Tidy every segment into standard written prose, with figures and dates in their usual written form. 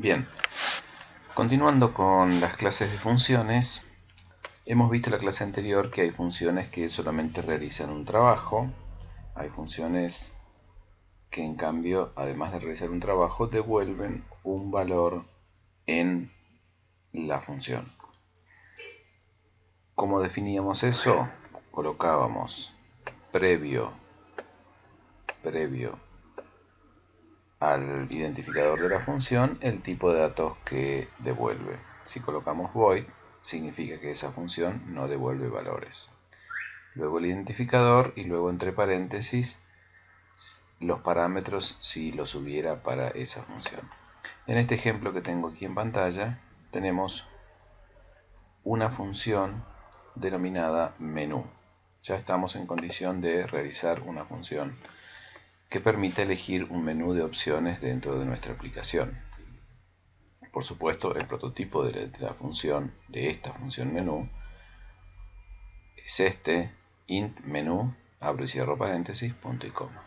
Bien, continuando con las clases de funciones, hemos visto en la clase anterior que hay funciones que solamente realizan un trabajo, hay funciones que en cambio, además de realizar un trabajo, devuelven un valor en la función. ¿Cómo definíamos eso? Colocábamos previo al identificador de la función el tipo de datos que devuelve. Si colocamos void, significa que esa función no devuelve valores. Luego el identificador y luego entre paréntesis los parámetros si los hubiera para esa función. En este ejemplo que tengo aquí en pantalla tenemos una función denominada menú. Ya estamos en condición de realizar una función que permite elegir un menú de opciones dentro de nuestra aplicación. Por supuesto, el prototipo de esta función menú es este int menú, abro y cierro paréntesis, punto y coma.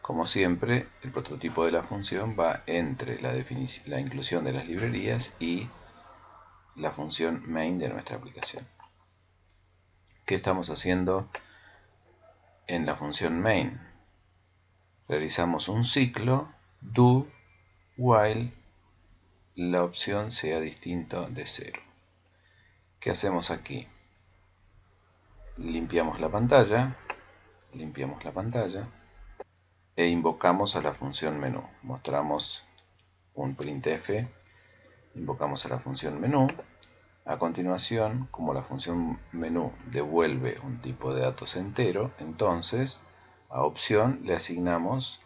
Como siempre, el prototipo de la función va entre la inclusión de las librerías y la función main de nuestra aplicación. ¿Qué estamos haciendo en la función main? Realizamos un ciclo do while la opción sea distinta de 0. ¿Qué hacemos aquí? Limpiamos la pantalla e invocamos a la función menú. Mostramos un printf, invocamos a la función menú. A continuación, como la función menú devuelve un tipo de datos entero, entonces a opción le asignamos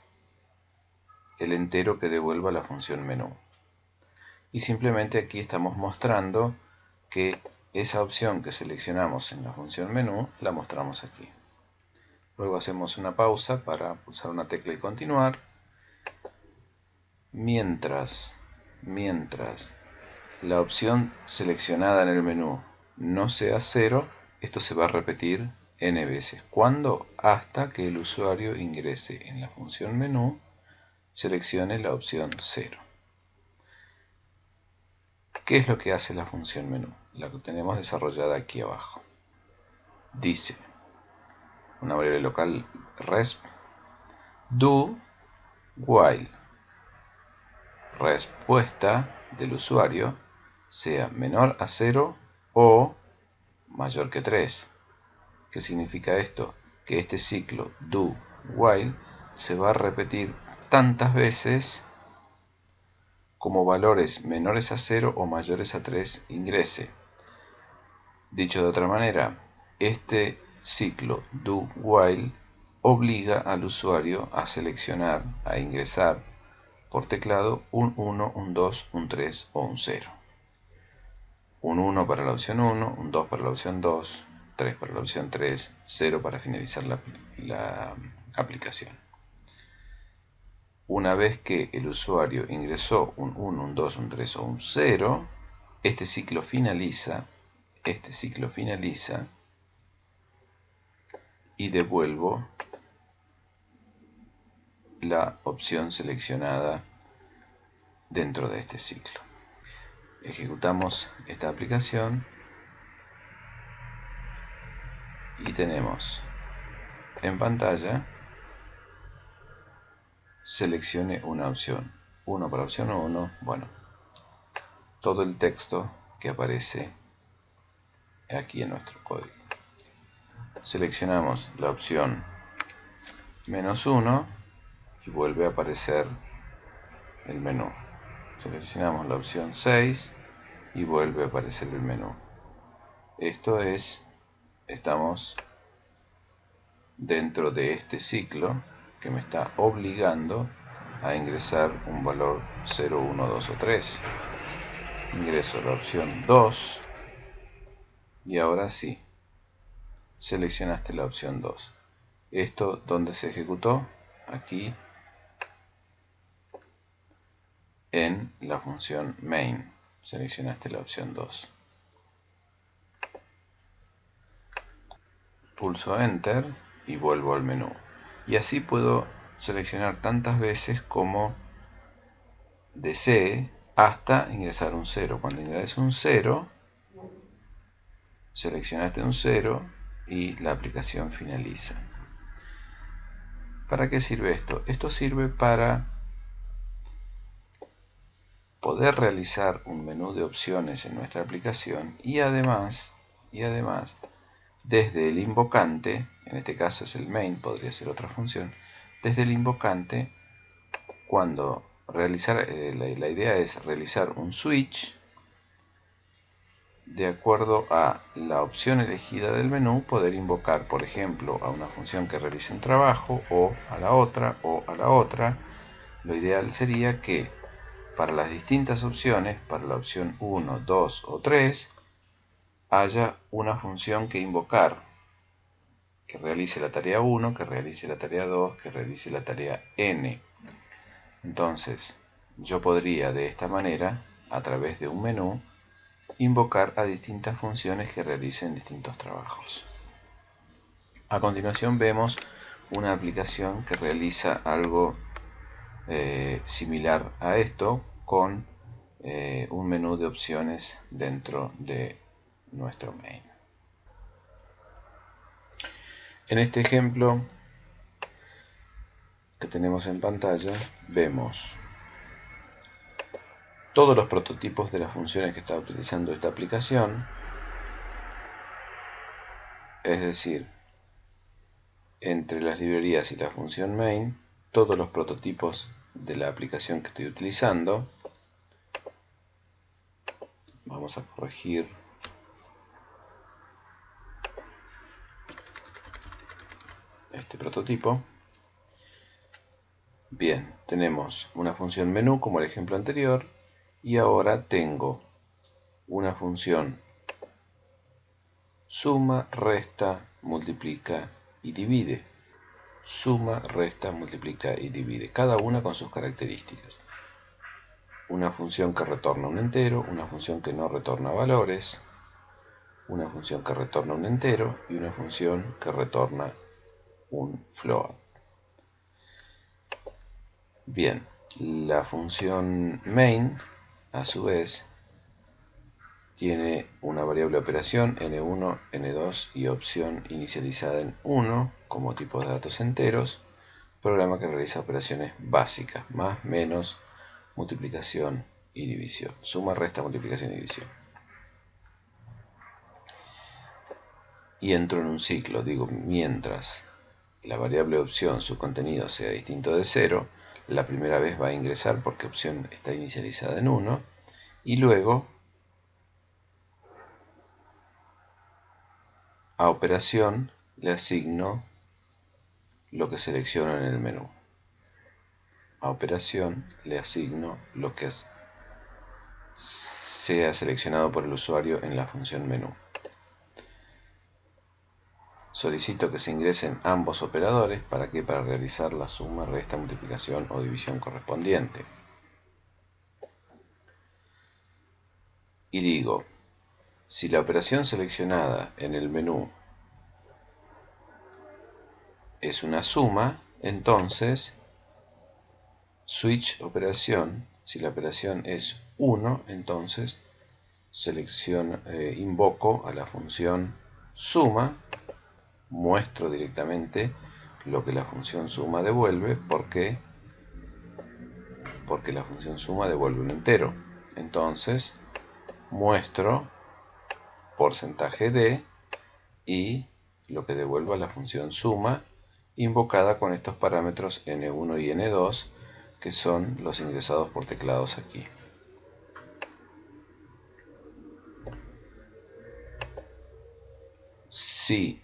el entero que devuelva la función menú. Y simplemente aquí estamos mostrando que esa opción que seleccionamos en la función menú la mostramos aquí. Luego hacemos una pausa para pulsar una tecla y continuar. Mientras la opción seleccionada en el menú no sea 0, esto se va a repetir n veces. ¿Cuándo? Hasta que el usuario ingrese en la función menú, seleccione la opción 0. ¿Qué es lo que hace la función menú? La que tenemos desarrollada aquí abajo. Dice, una variable local resp do while respuesta del usuario sea menor a 0 o mayor que 3. ¿Qué significa esto? Que este ciclo do while se va a repetir tantas veces como valores menores a 0 o mayores a 3 ingrese. Dicho de otra manera, este ciclo do while obliga al usuario a seleccionar, a ingresar por teclado un 1, un 2, un 3 o un 0. Un 1 para la opción 1, un 2 para la opción 2, 3 para la opción 3, 0 para finalizar la aplicación. Una vez que el usuario ingresó un 1, un 2, un 3 o un 0, este ciclo finaliza y devuelvo la opción seleccionada dentro de este ciclo. Ejecutamos esta aplicación y tenemos en pantalla seleccione una opción, 1 para opción 1, bueno, todo el texto que aparece aquí en nuestro código. Seleccionamos la opción -1 y vuelve a aparecer el menú. Seleccionamos la opción 6 y vuelve a aparecer el menú. Esto es, estamos dentro de este ciclo que me está obligando a ingresar un valor 0, 1, 2 o 3. Ingreso la opción 2 y ahora sí, seleccionaste la opción 2. ¿Esto dónde se ejecutó? Aquí en la función main. Seleccionaste la opción 2. Pulso Enter y vuelvo al menú. Y así puedo seleccionar tantas veces como desee hasta ingresar un 0. Cuando ingreses un 0, seleccionaste un 0 y la aplicación finaliza. ¿Para qué sirve esto? Esto sirve para poder realizar un menú de opciones en nuestra aplicación y además desde el invocante, en este caso es el main, podría ser otra función, desde el invocante, cuando realizar, la idea es realizar un switch de acuerdo a la opción elegida del menú, poder invocar, por ejemplo, a una función que realice un trabajo, o a la otra, o a la otra. Lo ideal sería que para las distintas opciones, para la opción 1, 2 o 3, haya una función que invocar, que realice la tarea 1, que realice la tarea 2, que realice la tarea n. Entonces, yo podría de esta manera, a través de un menú, invocar a distintas funciones que realicen distintos trabajos. A continuación vemos una aplicación que realiza algo similar a esto, con un menú de opciones dentro de nuestro main. En este ejemplo que tenemos en pantalla, vemos todos los prototipos de las funciones que está utilizando esta aplicación, es decir, entre las librerías y la función main, todos los prototipos de la aplicación que estoy utilizando. Vamos a corregir este prototipo. Bien, tenemos una función menú como el ejemplo anterior, y ahora tengo una función suma, resta, multiplica y divide. Suma, resta, multiplica y divide, cada una con sus características. Una función que retorna un entero, una función que no retorna valores, una función que retorna un entero y una función que retorna un float. Bien, la función main, a su vez, tiene una variable operación n1, n2 y opción inicializada en 1 como tipo de datos enteros, programa que realiza operaciones básicas, más, menos, multiplicación y división, suma, resta, multiplicación y división. Y entro en un ciclo, digo, mientras la variable opción, su contenido sea distinto de 0, la primera vez va a ingresar porque opción está inicializada en 1, y luego a operación le asigno lo que selecciono en el menú. A operación le asigno lo que sea seleccionado por el usuario en la función menú. Solicito que se ingresen ambos operadores. ¿Para qué? Para realizar la suma, resta, multiplicación o división correspondiente. Y digo, si la operación seleccionada en el menú es una suma, entonces switch operación. Si la operación es 1, entonces invoco a la función suma, muestro directamente lo que la función suma devuelve, porque la función suma devuelve un entero. Entonces muestro porcentaje de y lo que devuelva la función suma, invocada con estos parámetros n1 y n2, que son los ingresados por teclados aquí. Si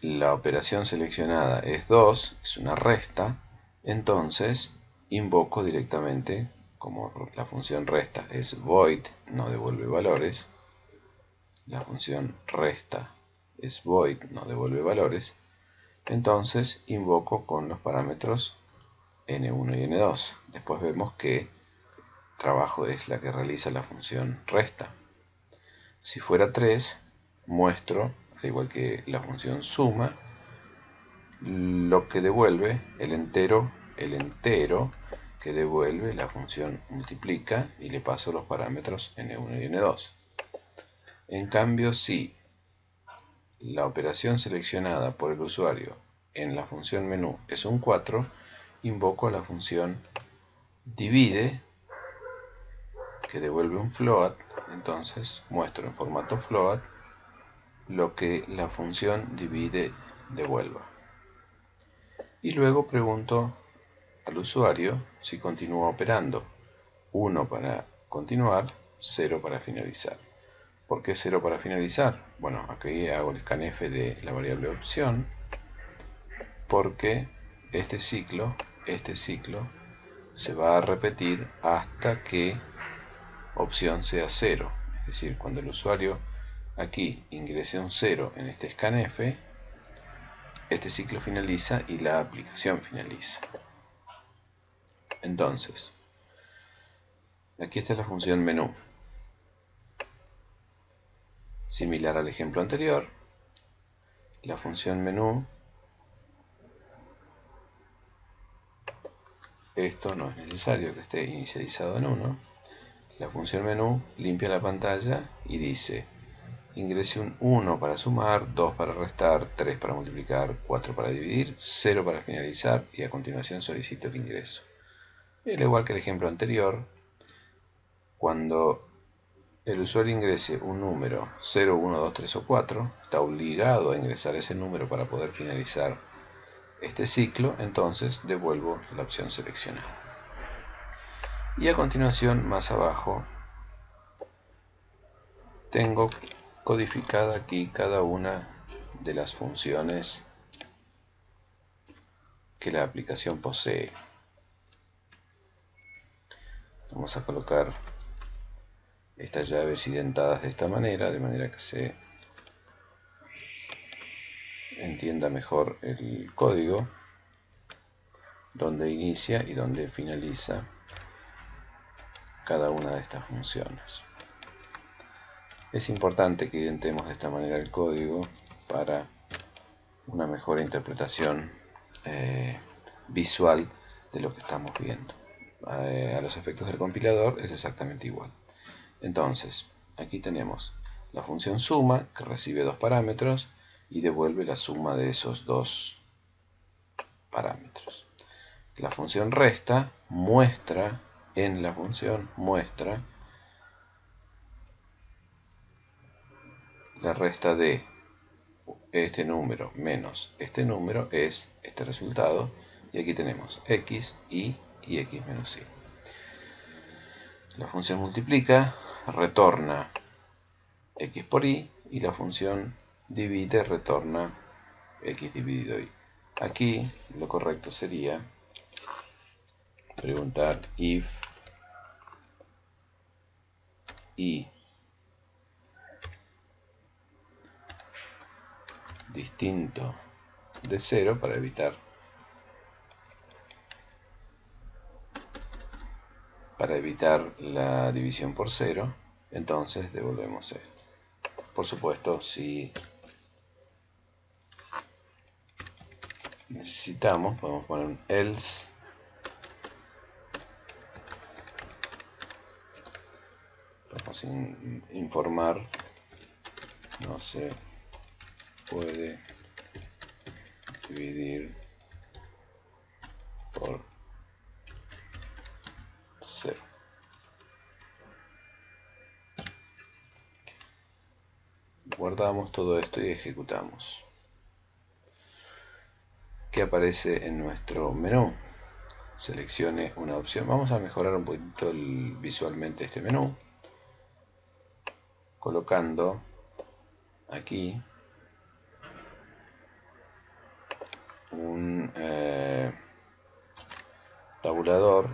la operación seleccionada es 2, es una resta, entonces invoco directamente, como la función resta es void, no devuelve valores, la función resta es void, no devuelve valores, entonces invoco con los parámetros n1 y n2. Después vemos que trabajo es la que realiza la función resta. Si fuera 3, muestro, al igual que la función suma, lo que devuelve el entero que devuelve la función multiplica y le paso los parámetros n1 y n2. En cambio, si la operación seleccionada por el usuario en la función menú es un 4, invoco a la función divide, que devuelve un float. Entonces muestro en formato float lo que la función divide devuelva. Y luego pregunto al usuario si continúa operando. 1 para continuar, 0 para finalizar. ¿Por qué 0 para finalizar? Bueno, aquí hago el scanf de la variable opción, porque este ciclo se va a repetir hasta que opción sea 0. Es decir, cuando el usuario aquí ingrese un 0 en este scanf, este ciclo finaliza y la aplicación finaliza. Entonces, aquí está la función menú. Similar al ejemplo anterior, la función menú, esto no es necesario que esté inicializado en 1. La función menú limpia la pantalla y dice: ingrese un 1 para sumar, 2 para restar, 3 para multiplicar, 4 para dividir, 0 para finalizar, y a continuación solicito el ingreso. Y al igual que el ejemplo anterior, cuando el usuario ingrese un número 0, 1, 2, 3 o 4, está obligado a ingresar ese número para poder finalizar este ciclo, entonces devuelvo la opción seleccionada. Y a continuación, más abajo, tengo codificada aquí cada una de las funciones que la aplicación posee. Vamos a colocar estas llaves identadas de esta manera, de manera que se entienda mejor el código, donde inicia y donde finaliza cada una de estas funciones. Es importante que identemos de esta manera el código para una mejor interpretación visual de lo que estamos viendo. A los efectos del compilador es exactamente igual. Entonces, aquí tenemos la función suma, que recibe dos parámetros y devuelve la suma de esos dos parámetros. La función resta muestra en la función muestra la resta de este número menos este número es este resultado, y aquí tenemos x, y x menos y. La función multiplica retorna x por y la función divide retorna x dividido y. Aquí lo correcto sería preguntar if y distinto de 0 para evitar la división por 0. Entonces devolvemos esto. Por supuesto, si necesitamos, podemos poner un else vamos a informar: no se puede dividir por 0. Guardamos todo esto y ejecutamos. ¿Qué aparece en nuestro menú? Seleccione una opción. Vamos a mejorar un poquito visualmente este menú, colocando aquí un tabulador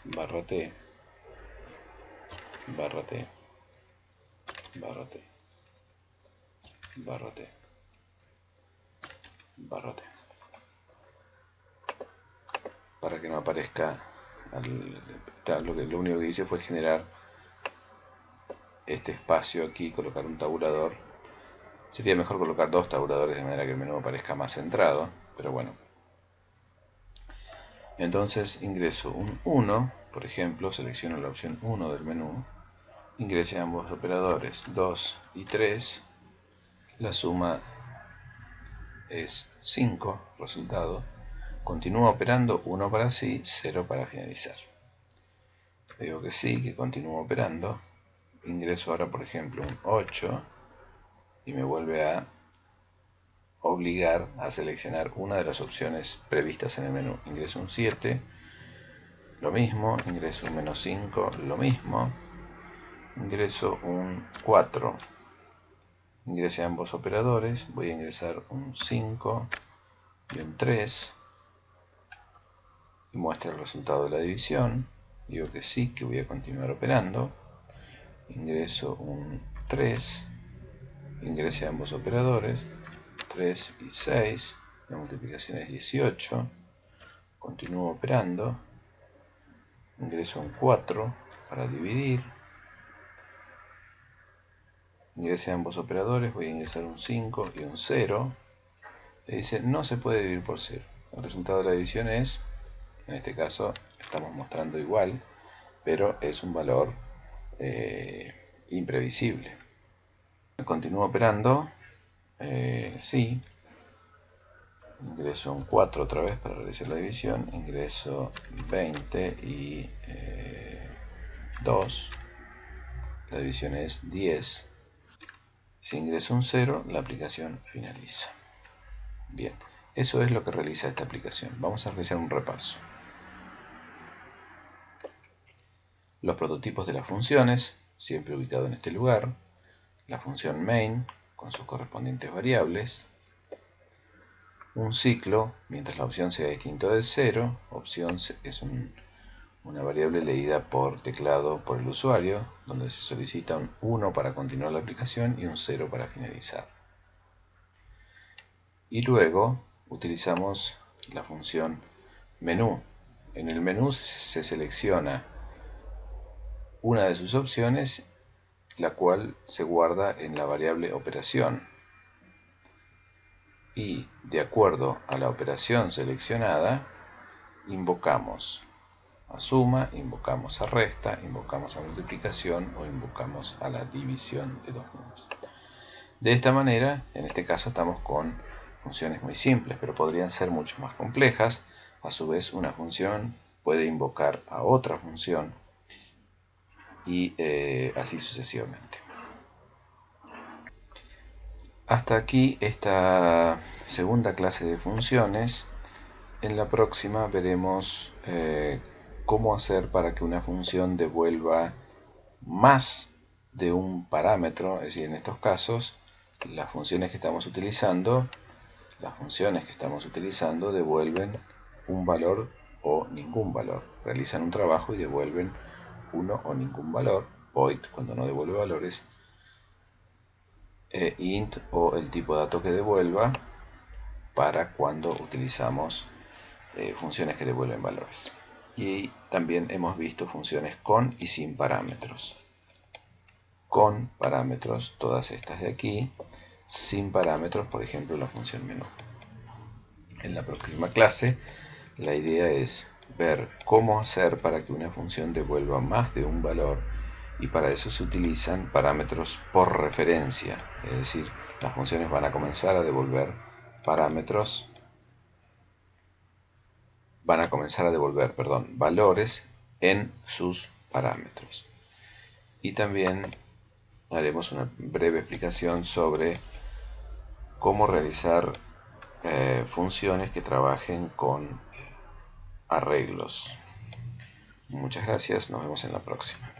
/t /t /t /t /t para que no aparezca lo único que hice fue generar este espacio aquí, colocar un tabulador. Sería mejor colocar dos tabuladores de manera que el menú aparezca más centrado, pero bueno, Entonces ingreso un 1, por ejemplo, selecciono la opción 1 del menú, ingrese ambos operadores 2 y 3, la suma es 5, resultado, continúo operando 1 para sí, 0 para finalizar. Digo que sí, que continúo operando, ingreso ahora por ejemplo un 8 y me vuelve a obligar a seleccionar una de las opciones previstas en el menú. Ingreso un 7, lo mismo, ingreso un menos 5, lo mismo, ingreso un 4, ingrese ambos operadores, voy a ingresar un 5 y un 3 y muestra el resultado de la división. Digo que sí, que voy a continuar operando, ingreso un 3, ingrese ambos operadores, 3 y 6, la multiplicación es 18, continúo operando, ingreso un 4 para dividir, ingrese ambos operadores, voy a ingresar un 5 y un 0, le dice no se puede dividir por 0, el resultado de la división es, en este caso estamos mostrando igual, pero es un valor imprevisible. Continúo operando, sí, ingreso un 4 otra vez para realizar la división, ingreso 20 y 2, la división es 10, si ingreso un 0 la aplicación finaliza. Bien, eso es lo que realiza esta aplicación. Vamos a realizar un repaso. Los prototipos de las funciones, siempre ubicado en este lugar, la función main con sus correspondientes variables, un ciclo, mientras la opción sea distinta del 0, opción es una variable leída por teclado por el usuario, donde se solicita un 1 para continuar la aplicación y un 0 para finalizar. Y luego utilizamos la función menú. En el menú se selecciona una de sus opciones, la cual se guarda en la variable operación. Y de acuerdo a la operación seleccionada, invocamos a suma, invocamos a resta, invocamos a multiplicación o invocamos a la división de dos números. De esta manera, en este caso estamos con funciones muy simples, pero podrían ser mucho más complejas. A su vez, una función puede invocar a otra función y así sucesivamente. Hasta aquí esta segunda clase de funciones. En la próxima veremos cómo hacer para que una función devuelva más de un parámetro, es decir, en estos casos las funciones que estamos utilizando devuelven un valor o ningún valor, realizan un trabajo y devuelven uno o ningún valor, void cuando no devuelve valores, int o el tipo de dato que devuelva para cuando utilizamos funciones que devuelven valores. Y también hemos visto funciones con y sin parámetros. Con parámetros, todas estas de aquí. Sin parámetros, por ejemplo, la función menú. En la próxima clase, la idea es ver cómo hacer para que una función devuelva más de un valor, y para eso se utilizan parámetros por referencia, es decir, las funciones van a comenzar a devolver valores en sus parámetros. Y también haremos una breve explicación sobre cómo realizar funciones que trabajen con arreglos. Muchas gracias, nos vemos en la próxima.